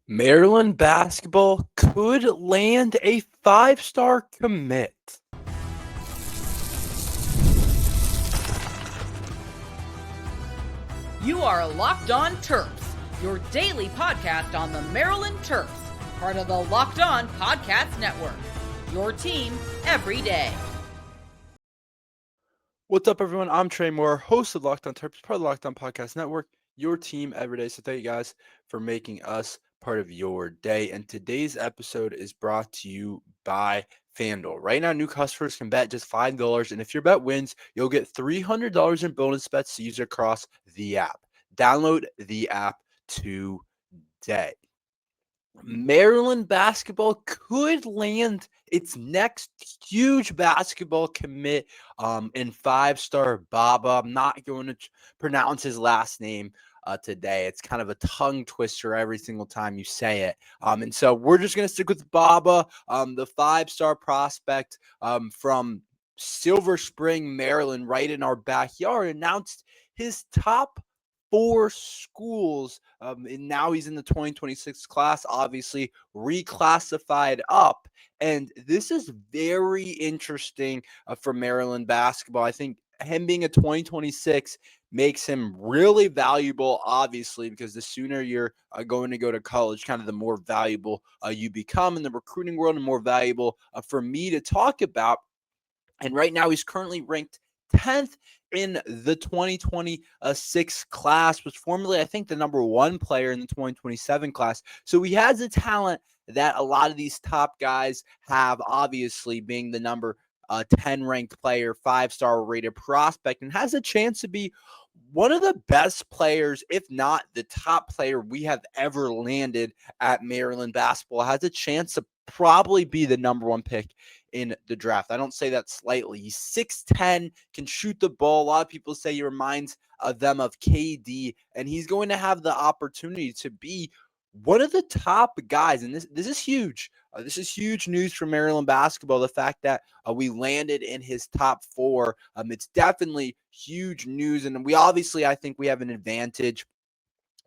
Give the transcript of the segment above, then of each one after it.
Maryland basketball could land a five-star commit. You are Locked On Terps, your daily podcast on the Maryland Terps, part of the Locked On Podcast Network. Your team every day. What's up, everyone? I'm Trey Moore, host of Locked On Terps, part of the Locked On Podcast Network, your team every day. So thank you guys for making us part of your day. And today's episode is brought to you by FanDuel. Right now, new customers can bet just $5, and if your bet wins, you'll get $300 in bonus bets to use across the app. Download the app today. Maryland basketball could land its next huge basketball commit in five-star Baba. I'm not going to pronounce his last name today. It's kind of a tongue twister every single time you say it. And so we're just going to stick with Baba, the five-star prospect from Silver Spring, Maryland, right in our backyard, announced his top 4 schools, and now he's in the 2026 class, obviously reclassified up. And this is very interesting for Maryland basketball. I think him being a 2026 makes him really valuable, obviously, because the sooner you're going to go to college, kind of the more valuable you become in the recruiting world, and more valuable for me to talk about. And right now he's currently ranked 10th in the 2026 class, was formerly, I think, the number 1 player in the 2027 class. So he has the talent that a lot of these top guys have, obviously being the number 10 ranked player, 5-star rated prospect, and has a chance to be one of the best players, if not the top player we have ever landed at Maryland basketball. Has a chance to probably be the number 1 pick in the draft. I don't say that slightly. He's 6'10", can shoot the ball. A lot of people say he reminds them of KD, and he's going to have the opportunity to be one of the top guys. And this is huge. This is huge news for Maryland basketball. The fact that we landed in his top 4, it's definitely huge news. And we obviously, I think we have an advantage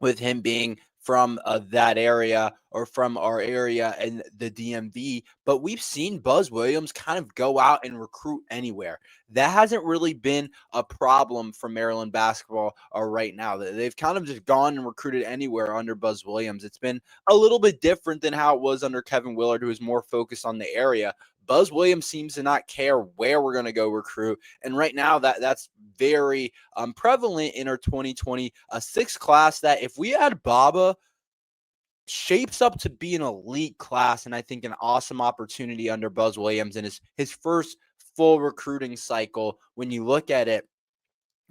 with him being from that area, or from our area in the DMV. But we've seen Buzz Williams kind of go out and recruit anywhere. That hasn't really been a problem for Maryland basketball right now. They've kind of just gone and recruited anywhere under Buzz Williams. It's been a little bit different than how it was under Kevin Willard, who was more focused on the area. Buzz Williams seems to not care where we're going to go recruit. And right now that's very prevalent in our 2026 class, that if we add Baba, shapes up to be an elite class, and I think an awesome opportunity under Buzz Williams in his first full recruiting cycle. When you look at it,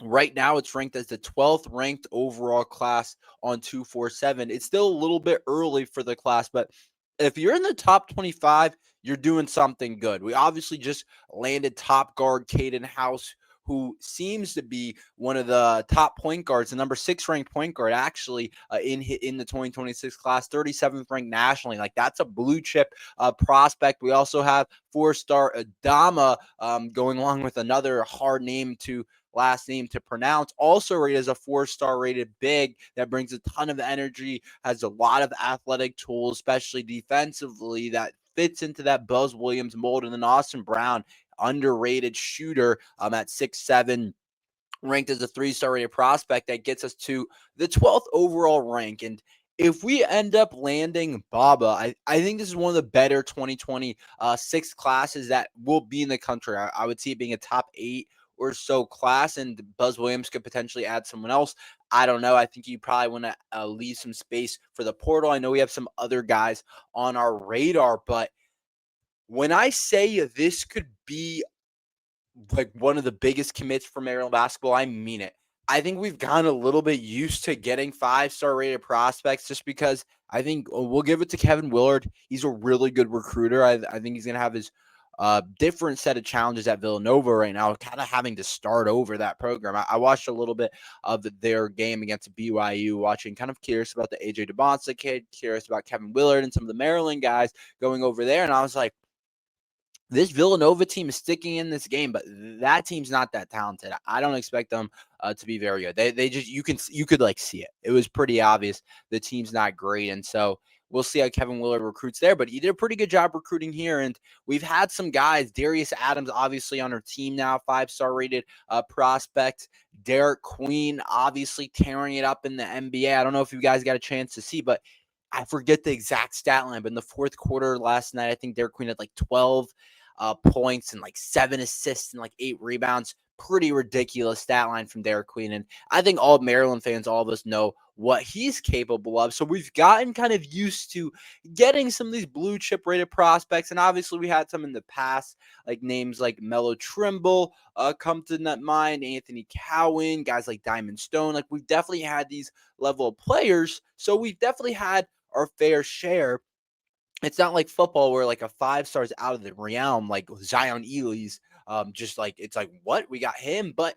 right now it's ranked as the 12th ranked overall class on 247. It's still a little bit early for the class, but if you're in the top 25, you're doing something good. We obviously just landed top guard Caden House, who seems to be one of the top point guards, the number 6 ranked point guard, actually, in the 2026 class, 37th ranked nationally. Like, that's a blue chip prospect. We also have 4-star Adama going along with another hard last name to pronounce, also rated as a 4-star rated big that brings a ton of energy, has a lot of athletic tools, especially defensively, that fits into that Buzz Williams mold. And then Austin Brown, underrated shooter at 6'7", ranked as a 3-star rated prospect, that gets us to the 12th overall rank. And if we end up landing Baba, I think this is one of the better 2026 classes that will be in the country. I would see it being a top 8 or so class, and Buzz Williams could potentially add someone else. I don't know. I think you probably want to leave some space for the portal. I know we have some other guys on our radar, but when I say this could be like one of the biggest commits for Maryland basketball, I mean it. I think we've gotten a little bit used to getting 5-star rated prospects, just because I think we'll give it to Kevin Willard. He's a really good recruiter. I think he's going to have his different set of challenges at Villanova right now, kind of having to start over that program. I watched a little bit of their game against BYU, kind of curious about the AJ DeBonsa kid, curious about Kevin Willard and some of the Maryland guys going over there. And I was like, this Villanova team is sticking in this game, but that team's not that talented. I don't expect them to be very good. They just you could like see it. It was pretty obvious the team's not great, and so we'll see how Kevin Willard recruits there. But he did a pretty good job recruiting here, and we've had some guys. Darius Adams, obviously on our team now, 5-star rated prospect. Derek Queen, obviously tearing it up in the NBA. I don't know if you guys got a chance to see, but I forget the exact stat line, but in the fourth quarter last night, I think Derek Queen had like 12 points and like 7 assists and like 8 rebounds. Pretty ridiculous stat line from Derek Queen. And I think all Maryland fans, all of us know what he's capable of. So we've gotten kind of used to getting some of these blue chip rated prospects. And obviously we had some in the past, like names like Melo Trimble come to mind, Anthony Cowan, guys like Diamond Stone. Like we've definitely had these level of players. So we've definitely had our fair share. It's not like football where like a 5-star's out of the realm, like Zion Ely's. Just like it's like what we got him, but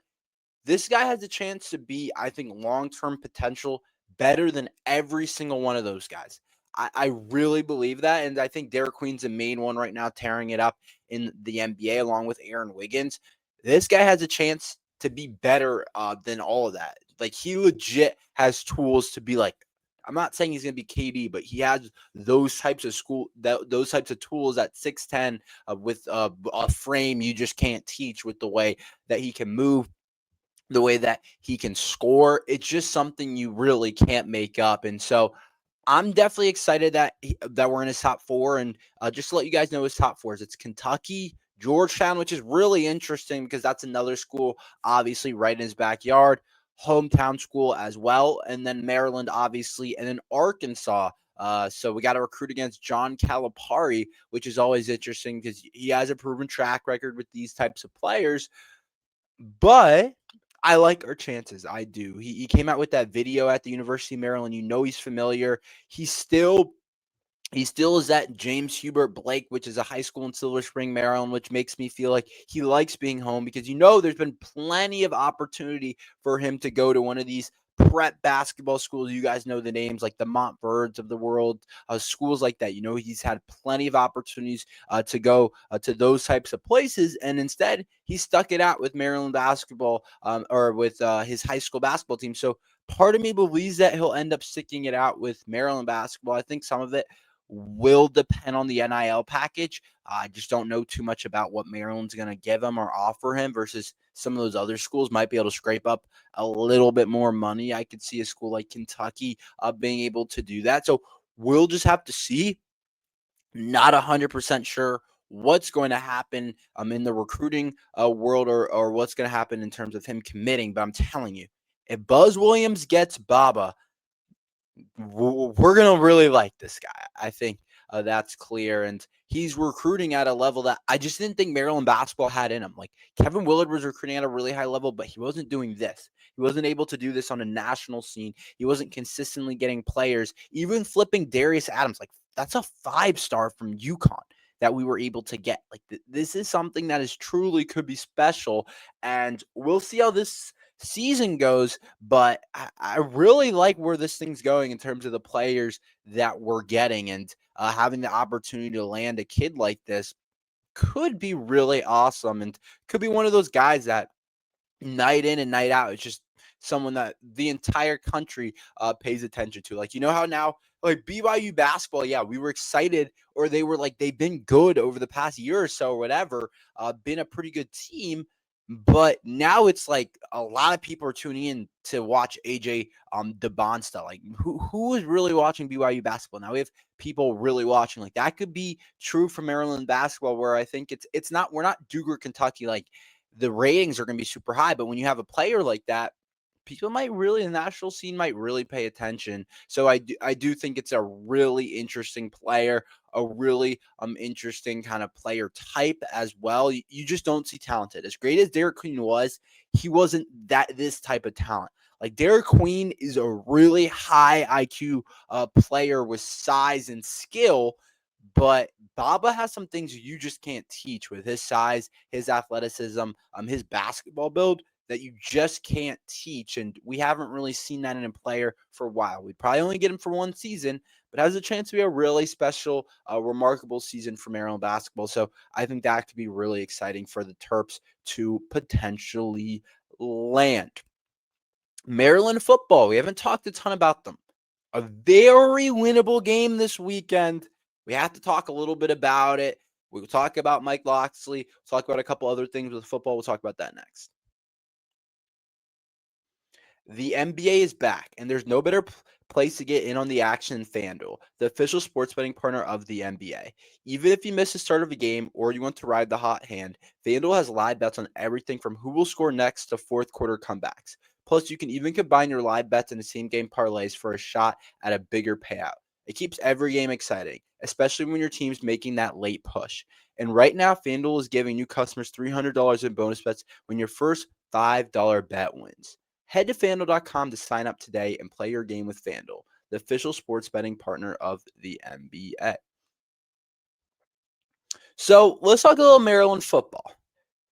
this guy has a chance to be, I think, long-term potential better than every single one of those guys. I really believe that, and I think Derek Queen's the main one right now, tearing it up in the NBA along with Aaron Wiggins. This guy has a chance to be better than all of that. Like he legit has tools to be like. I'm not saying he's going to be KD, but he has those types of those types of tools at 6'10 with a frame you just can't teach with the way that he can move, the way that he can score. It's just something you really can't make up. And so I'm definitely excited that we're in his top 4. And just to let you guys know his top 4s, it's Kentucky, Georgetown, which is really interesting because that's another school, obviously, right in his backyard, hometown school as well. And then Maryland, obviously, and then Arkansas. So we got to recruit against John Calipari, which is always interesting because he has a proven track record with these types of players. But I like our chances. I do. He came out with that video at the University of Maryland. You know he's familiar. He still is at James Hubert Blake, which is a high school in Silver Spring, Maryland, which makes me feel like he likes being home because there's been plenty of opportunity for him to go to one of these prep basketball schools. You guys know the names like the Montforts of the world, schools like that. He's had plenty of opportunities to go to those types of places, and instead he stuck it out with Maryland basketball or with his high school basketball team. So part of me believes that he'll end up sticking it out with Maryland basketball. I think some of it will depend on the NIL package. I just don't know too much about what Maryland's going to give him or offer him versus some of those other schools might be able to scrape up a little bit more money. I could see a school like Kentucky being able to do that. So we'll just have to see. Not 100% sure what's going to happen in the recruiting world or what's going to happen in terms of him committing. But I'm telling you, if Buzz Williams gets Baba, we're going to really like this guy. I think that's clear. And he's recruiting at a level that I just didn't think Maryland basketball had in him. Like Kevin Willard was recruiting at a really high level, but he wasn't doing this. He wasn't able to do this on a national scene. He wasn't consistently getting players, even flipping Darius Adams. Like that's a 5-star from UConn that we were able to get. Like this is something that is truly could be special. And we'll see how this season goes, but I really like where this thing's going in terms of the players that we're getting, and having the opportunity to land a kid like this could be really awesome and could be one of those guys that night in and night out, it's just someone that the entire country pays attention to. Like, how now, like BYU basketball, yeah, we were excited, or they were like, they've been good over the past year or so, or whatever, been a pretty good team. But now it's like a lot of people are tuning in to watch AJ DeBonsta. Like, who is really watching BYU basketball? Now we have people really watching. Like that could be true for Maryland basketball, where I think it's not, we're not Duke or Kentucky. Like the ratings are going to be super high, but when you have a player like that, people might really, the national scene might really pay attention. So I do think it's a really interesting player, a really interesting kind of player type as well. You just don't see talented. As great as Derek Queen was, he wasn't this type of talent. Like Derek Queen is a really high IQ player with size and skill, but Baba has some things you just can't teach with his size, his athleticism, his basketball build that you just can't teach. And we haven't really seen that in a player for a while. We'd probably only get him for one season, but has a chance to be a really special, remarkable season for Maryland basketball. So I think that could be really exciting for the Terps to potentially land. Maryland football, we haven't talked a ton about them. A very winnable game this weekend. We have to talk a little bit about it. We'll talk about Mike Locksley. We'll talk about a couple other things with football. We'll talk about that next. The NBA is back, and there's no better place to get in on the action than FanDuel, the official sports betting partner of the NBA. Even if you miss the start of a game or you want to ride the hot hand, FanDuel has live bets on everything from who will score next to fourth quarter comebacks. Plus, you can even combine your live bets into same game parlays for a shot at a bigger payout. It keeps every game exciting, especially when your team's making that late push. And right now, FanDuel is giving new customers $300 in bonus bets when your first $5 bet wins. Head to FanDuel.com to sign up today and play your game with FanDuel, the official sports betting partner of the NBA. So let's talk a little Maryland football.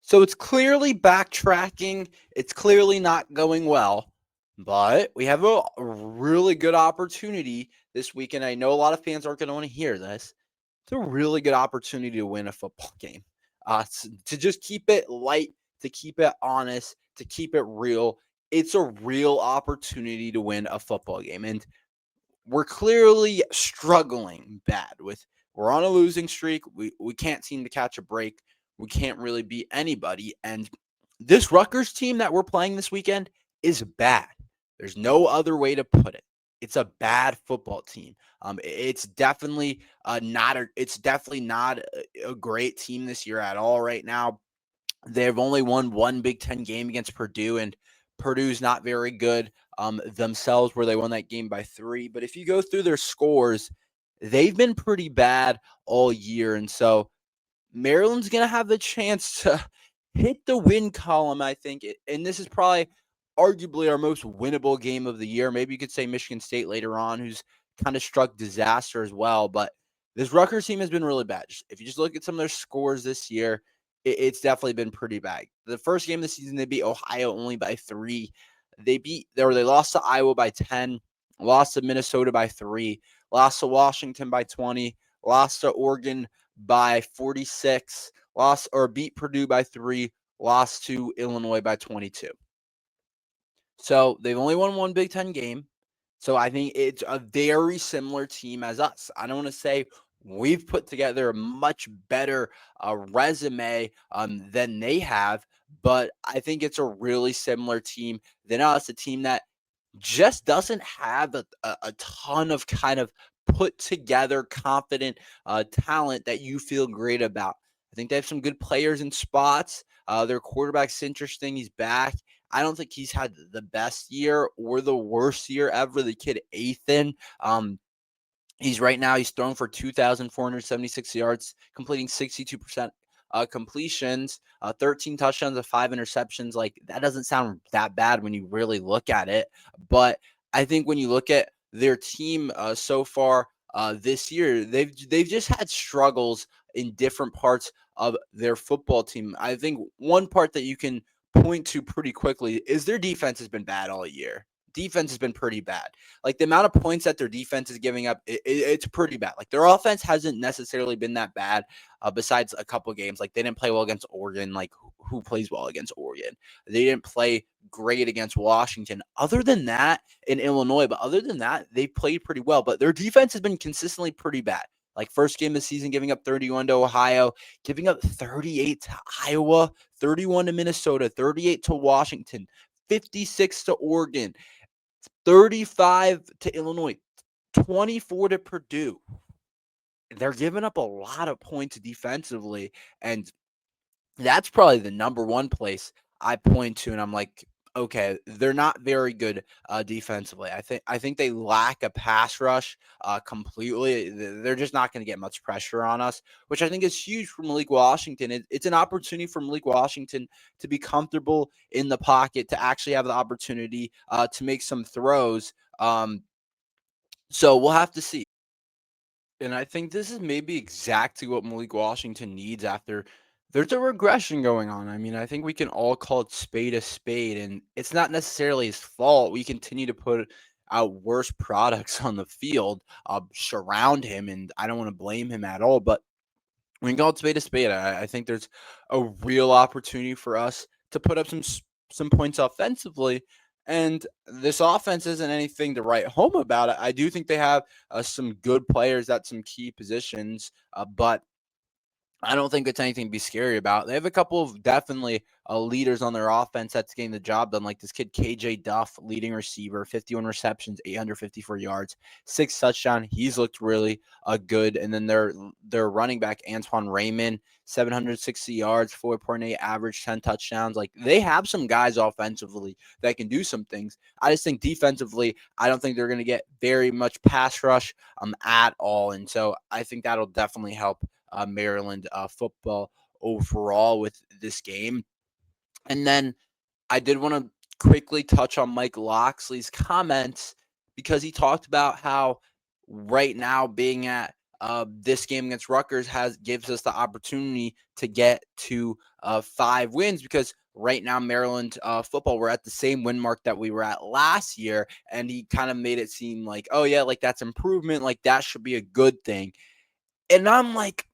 So it's clearly backtracking. It's clearly not going well, but we have a really good opportunity this weekend. I know a lot of fans aren't going to want to hear this. It's a really good opportunity to win a football game, to just keep it light, to keep it honest, to keep it real. It's a real opportunity to win a football game. And we're clearly struggling bad with, we're on a losing streak. We can't seem to catch a break. We can't really beat anybody. And this Rutgers team that we're playing this weekend is bad. There's no other way to put it. It's a bad football team. It's definitely not a great team this year at all right now. They've only won one Big Ten game against Purdue, and Purdue's not very good themselves, where they won that game by 3. But if you go through their scores, they've been pretty bad all year. And so Maryland's going to have the chance to hit the win column, I think. And this is probably arguably our most winnable game of the year. Maybe you could say Michigan State later on, who's kind of struck disaster as well. But this Rutgers team has been really bad. If you just look at some of their scores this year, it's definitely been pretty bad. The first game of the season, they beat Ohio only by 3. They lost to Iowa by 10, lost to Minnesota by 3, lost to Washington by 20, lost to Oregon by 46, beat Purdue by 3, lost to Illinois by 22. So they've only won one Big Ten game. So I think it's a very similar team as us. I don't want to say we've put together a much better resume than they have, but I think it's a really similar team than us, a team that just doesn't have a ton of kind of put together, confident talent that you feel great about. I think they have some good players in spots. Their quarterback's interesting. He's back. I don't think he's had the best year or the worst year ever. The kid, Ethan, he's thrown for 2,476 yards, completing 62% completions, 13 touchdowns and 5 interceptions. Like, that doesn't sound that bad when you really look at it. But I think when you look at their team so far this year, they've just had struggles in different parts of their football team. I think one part that you can point to pretty quickly is their defense has been bad all year. Defense has been pretty bad. Like, the amount of points that their defense is giving up, it's pretty bad. Like, their offense hasn't necessarily been that bad besides a couple games. Like, they didn't play well against Oregon. Like, who plays well against Oregon? They didn't play great against Washington. Other than that, in Illinois, but other than that, they played pretty well. But their defense has been consistently pretty bad. Like, first game of the season, giving up 31 to Ohio, giving up 38 to Iowa, 31 to Minnesota, 38 to Washington, 56 to Oregon, 35 to Illinois, 24 to Purdue. They're giving up a lot of points defensively, and that's probably the number one place I point to, and I'm like, okay, they're not very good defensively. I think they lack a pass rush completely. They're just not going to get much pressure on us, which I think is huge for Malik Washington. It's an opportunity for Malik Washington to be comfortable in the pocket, to actually have the opportunity to make some throws. So we'll have to see. And I think this is maybe exactly what Malik Washington needs after there's a regression going on. I mean, I think we can all call it spade a spade, and it's not necessarily his fault. We continue to put worse products on the field surround him, and I don't want to blame him at all. But we can call it spade a spade. I think there's a real opportunity for us to put up some points offensively. And this offense isn't anything to write home about. I do think they have some good players at some key positions, but I don't think it's anything to be scary about. They have a couple of definitely leaders on their offense that's getting the job done, like this kid KJ Duff, leading receiver, 51 receptions, 854 yards, 6 touchdowns. He's looked really good. And then their running back Antoine Raymond, 760 yards, 4.8 average, 10 touchdowns. Like, they have some guys offensively that can do some things. I just think defensively, I don't think they're going to get very much pass rush at all. And so I think that'll definitely help Maryland football overall with this game. And then I did want to quickly touch on Mike Locksley's comments, because he talked about how right now being at this game against Rutgers gives us the opportunity to get to 5 wins, because right now Maryland football, we're at the same win mark that we were at last year. And he kind of made it seem like, oh yeah, like that's improvement, like that should be a good thing. And I'm like,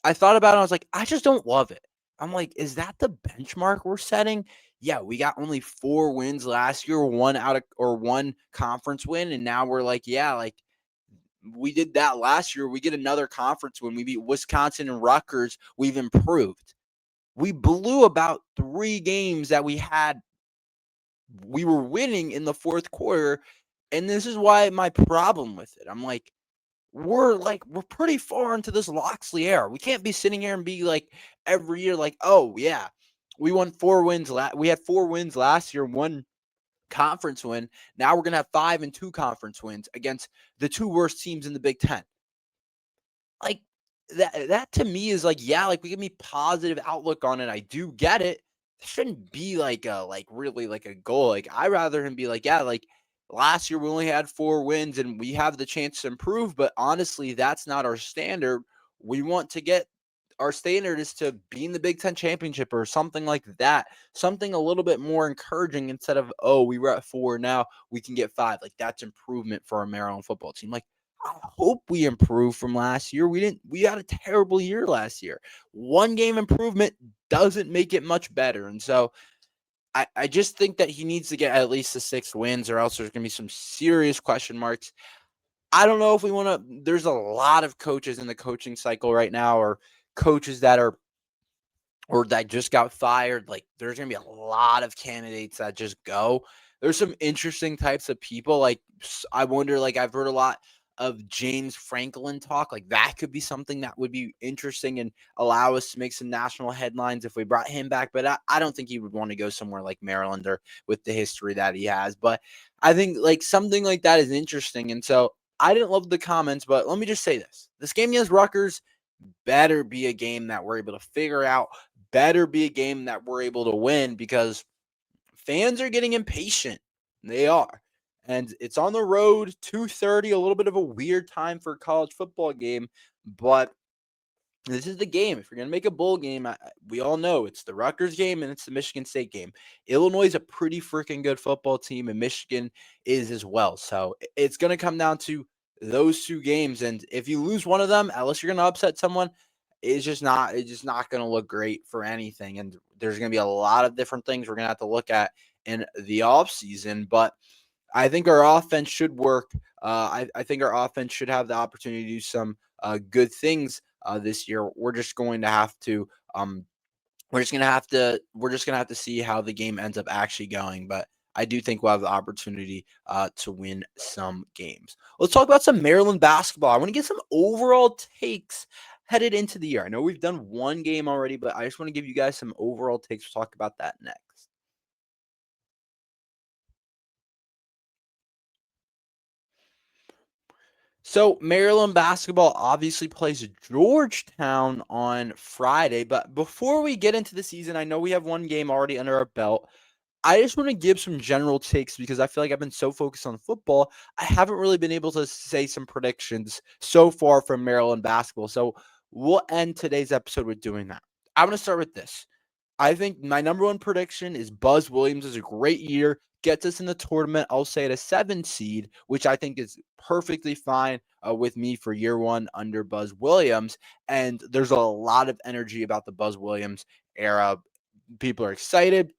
I thought about it. I was like, I just don't love it. I'm like, is that the benchmark we're setting? Yeah, we got only 4 wins last year, one conference win. And now we're like, yeah, like we did that last year. We get another conference win. We beat Wisconsin and Rutgers. We've improved. We blew about 3 games that we were winning in the fourth quarter. And this is why my problem with it. I'm like, we're pretty far into this Locksley era. We can't be sitting here and be like every year, like, oh yeah, we won 4 wins. We had 4 wins last year, 1 conference win. Now we're gonna have 5 and 2 conference wins against the 2 worst teams in the Big Ten. Like, that to me is like, yeah, like we give me positive outlook on it. I do get it. It shouldn't be like really like a goal. Like, I'd rather him be like, yeah, like last year we only had 4 wins and we have the chance to improve, but honestly, that's not our standard. We want to get Our standard is to be in the Big Ten championship or something like that. Something a little bit more encouraging, instead of, oh, we were at 4, now we can get 5. Like, that's improvement for our Maryland football team. Like, I hope we improve from last year. We had a terrible year last year. 1 game improvement doesn't make it much better. And so I just think that he needs to get at least the 6 wins, or else there's going to be some serious question marks. I don't know if we want to. There's a lot of coaches in the coaching cycle right now, or coaches that just got fired. Like, there's going to be a lot of candidates that just go. There's some interesting types of people. Like, I wonder, like, I've heard a lot of James Franklin talk. Like, that could be something that would be interesting and allow us to make some national headlines if we brought him back. But I don't think he would want to go somewhere like Maryland, or with the history that he has. But I think like something like that is interesting. And so I didn't love the comments, but let me just say this. This game against Rutgers better be a game that we're able to figure out, better be a game that we're able to win, because fans are getting impatient. They are. And it's on the road, 2:30, a little bit of a weird time for a college football game, but this is the game. If you're going to make a bowl game, we all know it's the Rutgers game and it's the Michigan State game. Illinois is a pretty freaking good football team, and Michigan is as well. So it's going to come down to those 2 games. And if you lose one of them, unless you're going to upset someone, it's just not going to look great for anything. And there's going to be a lot of different things we're going to have to look at in the offseason. But I think our offense should work. I think our offense should have the opportunity to do some good things this year. We're just going to have to see how the game ends up actually going. But I do think we'll have the opportunity to win some games. Let's talk about some Maryland basketball. I want to get some overall takes headed into the year. I know we've done 1 game already, but I just want to give you guys some overall takes. We'll talk about that next. So Maryland basketball obviously plays Georgetown on Friday. But before we get into the season, I know we have 1 game already under our belt. I just want to give some general takes, because I feel like I've been so focused on football, I haven't really been able to say some predictions so far from Maryland basketball. So we'll end today's episode with doing that. I'm going to start with this. I think my number 1 prediction is Buzz Williams has a great year, gets us in the tournament, I'll say at a 7 seed, which I think is perfectly fine with me for year one under Buzz Williams. And there's a lot of energy about the Buzz Williams era. People are excited.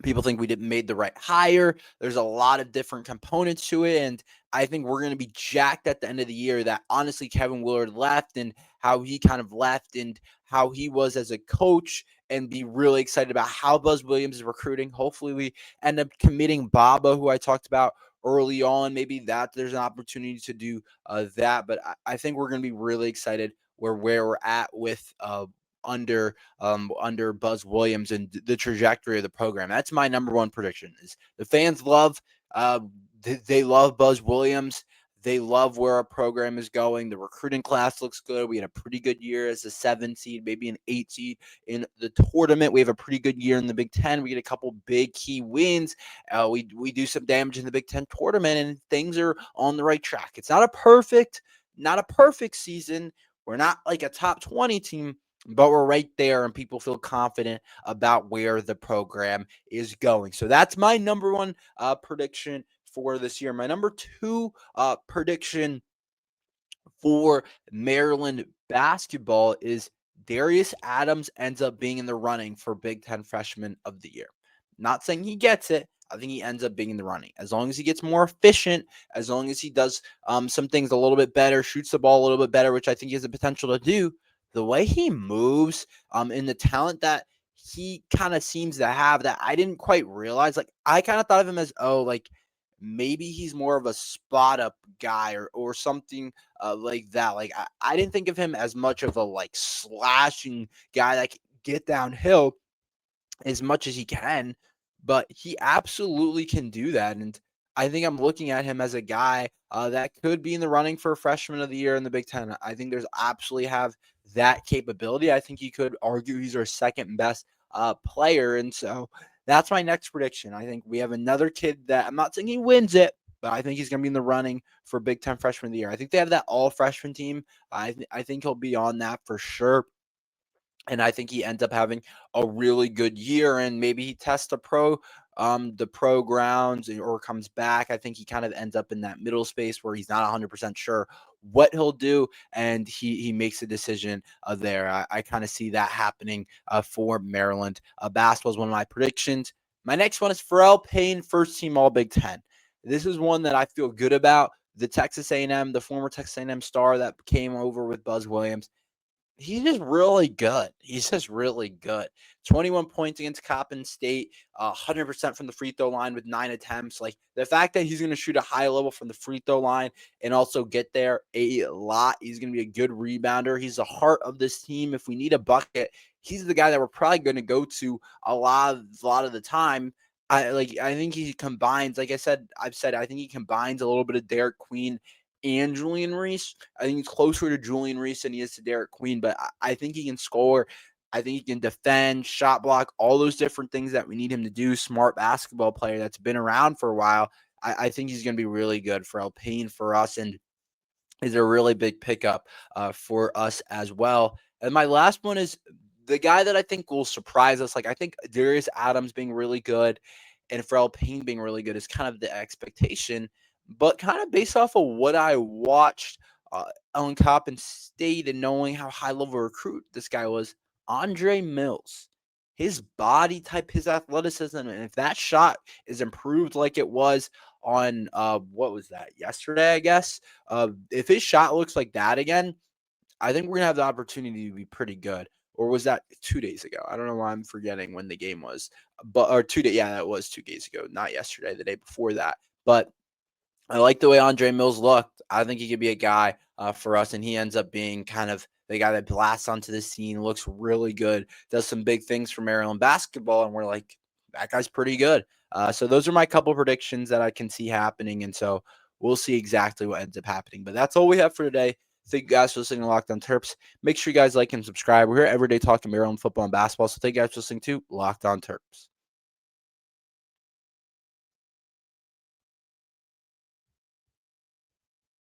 People think we made the right hire. There's a lot of different components to it. And I think we're going to be jacked at the end of the year that honestly Kevin Willard left and how he kind of left and how he was as a coach, and be really excited about how Buzz Williams is recruiting. Hopefully we end up committing Baba, who I talked about early on. Maybe that there's an opportunity to do that. But I think we're going to be really excited where we're at with under Buzz Williams and the trajectory of the program. That's my number one prediction. Is the fans love they love Buzz Williams. They love where our program is going. The recruiting class looks good. We had a pretty good year as a 7 seed, maybe an 8 seed in the tournament. We have a pretty good year in the Big Ten. We get a couple big key wins. We do some damage in the Big Ten tournament, and things are on the right track. It's not a perfect season. We're not like a top 20 team, but we're right there, and people feel confident about where the program is going. So that's my number one prediction for this year. My number two prediction for Maryland basketball is Darius Adams ends up being in the running for Big Ten Freshman of the Year. Not saying he gets it. I think he ends up being in the running. As long as he gets more efficient, as long as he does some things a little bit better, shoots the ball a little bit better, which I think he has the potential to do, the way he moves and the talent that he kind of seems to have that I didn't quite realize. Like, I kind of thought of him as, maybe he's more of a spot up guy or something like that. Like, I didn't think of him as much of a like slashing guy that can get downhill as much as he can, but he absolutely can do that. And I think I'm looking at him as a guy that could be in the running for Freshman of the Year in the Big Ten. I think there's absolutely have that capability. I think you could argue he's our second best player. And so that's my next prediction. I think we have another kid that I'm not saying he wins it, but I think he's going to be in the running for Big Ten Freshman of the Year. I think they have that all freshman team. I think he'll be on that for sure. And I think he ends up having a really good year, and maybe he tests the pro grounds or comes back. I think he kind of ends up in that middle space where he's not 100% sure what he'll do, and he makes a decision there. I kind of see that happening for Maryland. Basketball is one of my predictions. My next one is Pharrell Payne, first team All Big Ten. This is one that I feel good about. The Texas A&M, the former Texas A&M star that came over with Buzz Williams. He's just really good. 21 points against Coppin State, 100% from the free throw line with 9 attempts. Like, the fact that he's going to shoot a high level from the free throw line and also get there a lot. He's going to be a good rebounder. He's the heart of this team. If we need a bucket, he's the guy that we're probably going to go to a lot of the time. I think he combines, I think he combines a little bit of Derek Queen and Julian Reese. I think he's closer to Julian Reese than he is to Derek Queen, but I think he can score. I think he can defend, shot block, all those different things that we need him to do. Smart basketball player that's been around for a while. I think he's going to be really good for Alpine for us, and is a really big pickup for us as well. And my last one is the guy that I think will surprise us. Like, I think Darius Adams being really good and Pharrell Payne being really good is kind of the expectation. But kind of based off of what I watched on Coppin State and knowing how high-level recruit this guy was, Andre Mills, his body type, his athleticism, and if that shot is improved like it was on, what was that, yesterday, I guess, if his shot looks like that again, I think we're going to have the opportunity to be pretty good. Or was that 2 days ago? I don't know why I'm forgetting when the game was. That was 2 days ago, not yesterday, the day before that. But I like the way Andre Mills looked. I think he could be a guy for us, and he ends up being kind of the guy that blasts onto the scene, looks really good, does some big things for Maryland basketball, and we're like, that guy's pretty good. So those are my couple predictions that I can see happening, and so we'll see exactly what ends up happening. But that's all we have for today. Thank you guys for listening to Locked On Terps. Make sure you guys like and subscribe. We're here every day talking Maryland football and basketball, so thank you guys for listening to Locked On Terps.